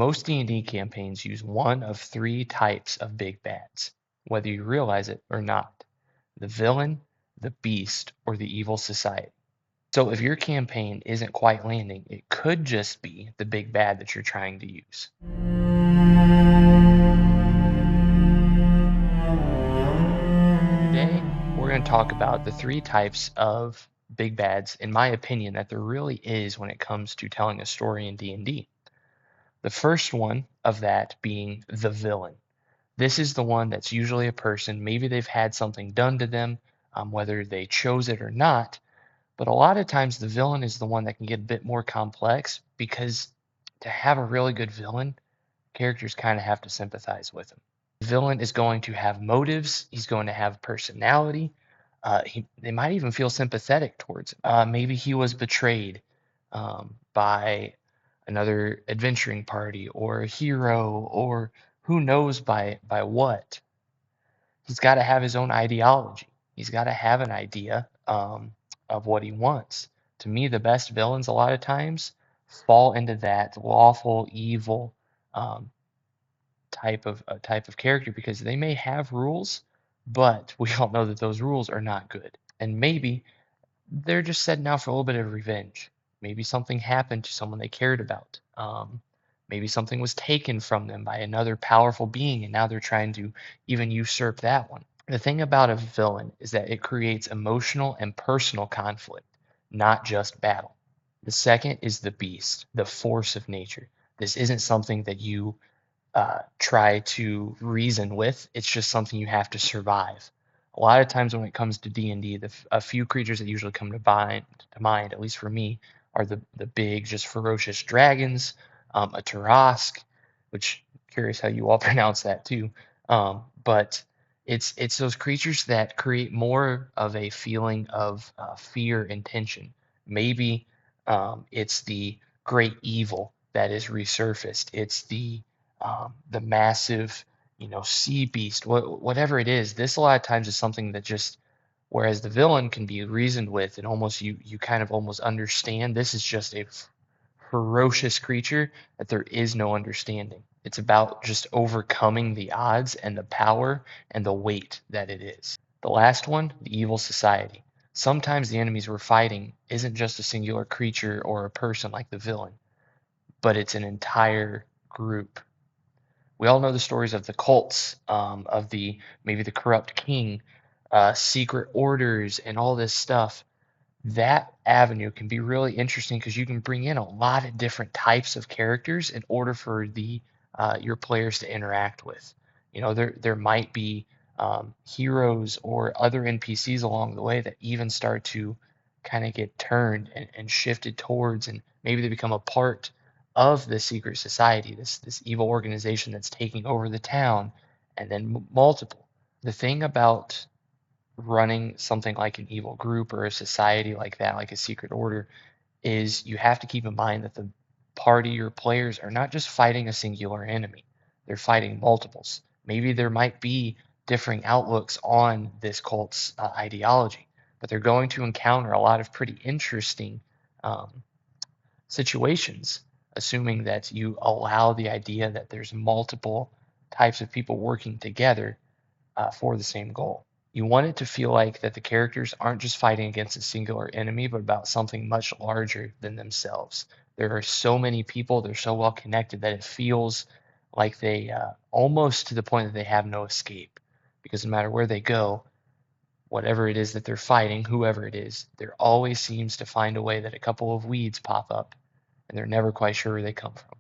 Most D&D campaigns use one of three types of big bads, whether you realize it or not: the villain, the beast, or the evil society. So if your campaign isn't quite landing, it could just be the big bad that you're trying to use. Today, we're going to talk about the three types of big bads, in my opinion, that there really is when it comes to telling a story in D&D. The first one of that being the villain. This is the one that's usually a person. Maybe they've had something done to them, whether they chose it or not. But a lot of times the villain is the one that can get a bit more complex because to have a really good villain, characters kind of have to sympathize with him. The villain is going to have motives. He's going to have personality. They might even feel sympathetic towards him. Maybe he was betrayed by another adventuring party or a hero or who knows by what. He's got to have his own ideology. He's got to have an idea of what he wants. To me, the best villains a lot of times fall into that lawful evil um, type of character because they may have rules, but we all know that those rules are not good. And maybe they're just setting out for a little bit of revenge. Maybe something happened to someone they cared about. Maybe something was taken from them by another powerful being, and now they're trying to even usurp that one. The thing about a villain is that it creates emotional and personal conflict, not just battle. The second is the beast, the force of nature. This isn't something that you try to reason with. It's just something you have to survive. A lot of times when it comes to D&D, a few creatures that usually come to mind, at least for me, are the big, just ferocious dragons, a Tarask, which I'm curious how you all pronounce that too. But it's those creatures that create more of a feeling of fear and tension. Maybe it's the great evil that is resurfaced. It's the massive, sea beast, whatever it is. This a lot of times is something that just, whereas the villain can be reasoned with and almost you kind of almost understand. This is just a ferocious creature that there is no understanding. It's about just overcoming the odds and the power and the weight that it is. The last one, the evil society. Sometimes the enemies we're fighting isn't just a singular creature or a person like the villain, but it's an entire group. We all know the stories of the cults, of maybe the corrupt king, secret orders, and all this stuff. That avenue can be really interesting because you can bring in a lot of different types of characters in order for the your players to interact with. There might be heroes or other NPCs along the way that even start to kind of get turned and shifted towards, and maybe they become a part of the secret society, this evil organization that's taking over the town, and then multiple. The thing about running something like an evil group or a society like that, like a secret order, is you have to keep in mind that the party or players are not just fighting a singular enemy, they're fighting multiples. Maybe there might be differing outlooks on this cult's ideology, but they're going to encounter a lot of pretty interesting um, situations, assuming that you allow the idea that there's multiple types of people working together for the same goal. You want it to feel like that the characters aren't just fighting against a singular enemy, but about something much larger than themselves. There are so many people, they're so well connected that it feels like they almost to the point that they have no escape. Because no matter where they go, whatever it is that they're fighting, whoever it is, there always seems to find a way that a couple of weeds pop up, and they're never quite sure where they come from.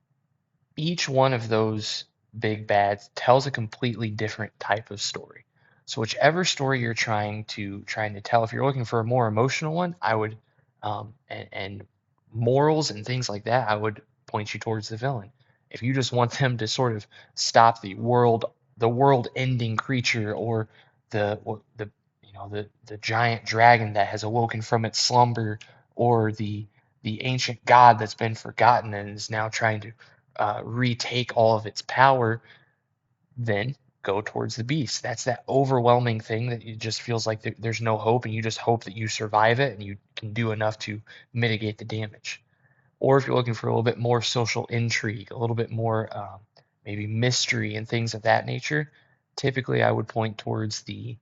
Each one of those big bads tells a completely different type of story. So whichever story you're trying to tell, if you're looking for a more emotional one, I would and morals and things like that, I would point you towards the villain. If you just want them to sort of stop the world ending creature, or the the giant dragon that has awoken from its slumber, or the ancient god that's been forgotten and is now trying to retake all of its power, then go towards the beast. That's that overwhelming thing that it just feels like there's no hope, and you just hope that you survive it and you can do enough to mitigate the damage. Or if you're looking for a little bit more social intrigue, a little bit more maybe mystery and things of that nature, typically I would point towards the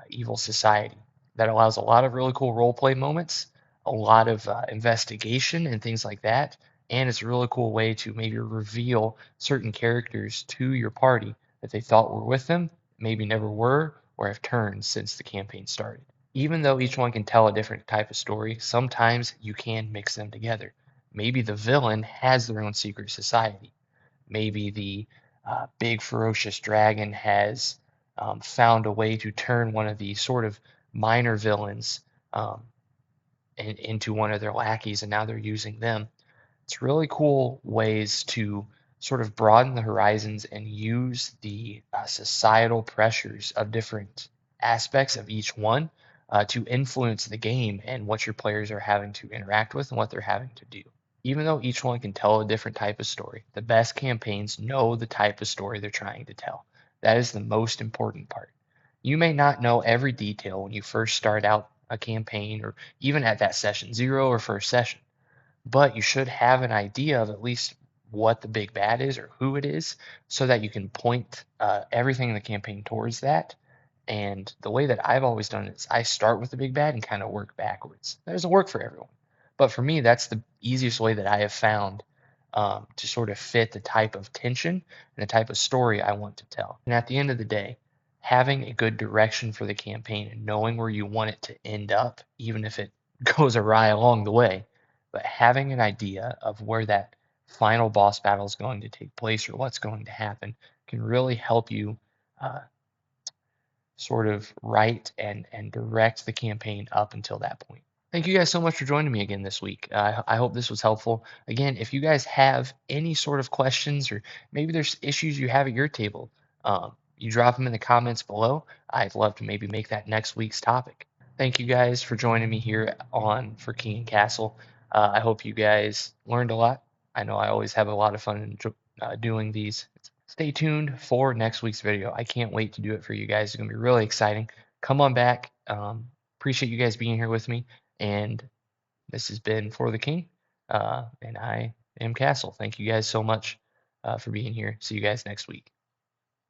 Evil Society. That allows a lot of really cool role play moments, a lot of investigation and things like that. And it's a really cool way to maybe reveal certain characters to your party that they thought were with them, maybe never were, or have turned since the campaign started. Even though each one can tell a different type of story, sometimes you can mix them together. Maybe the villain has their own secret society. Maybe the big ferocious dragon has found a way to turn one of the sort of minor villains um, into one of their lackeys, and now they're using them. It's really cool ways to sort of broaden the horizons and use the societal pressures of different aspects of each one to influence the game and what your players are having to interact with and what they're having to do. Even though each one can tell a different type of story, the best campaigns know the type of story they're trying to tell. That is the most important part. You may not know every detail when you first start out a campaign or even at that session 0 or first session, but you should have an idea of at least what the big bad is or who it is so that you can point everything in the campaign towards that. And the way that I've always done it is I start with the big bad and kind of work backwards. That doesn't work for everyone. But for me, that's the easiest way that I have found to sort of fit the type of tension and the type of story I want to tell. And at the end of the day, having a good direction for the campaign and knowing where you want it to end up, even if it goes awry along the way, but having an idea of where that final boss battle is going to take place or what's going to happen can really help you uh, sort of write and direct the campaign up until that point. Thank you guys so much for joining me again this week. I hope this was helpful. Again, if you guys have any sort of questions or maybe there's issues you have at your table, you drop them in the comments below. I'd love to maybe make that next week's topic. Thank you guys for joining me here on For King and Castle. I hope you guys learned a lot. I know I always have a lot of fun doing these. Stay tuned for next week's video. I can't wait to do it for you guys. It's going to be really exciting. Come on back. Appreciate you guys being here with me. And this has been For the King. And I am Castle. Thank you guys so much for being here. See you guys next week.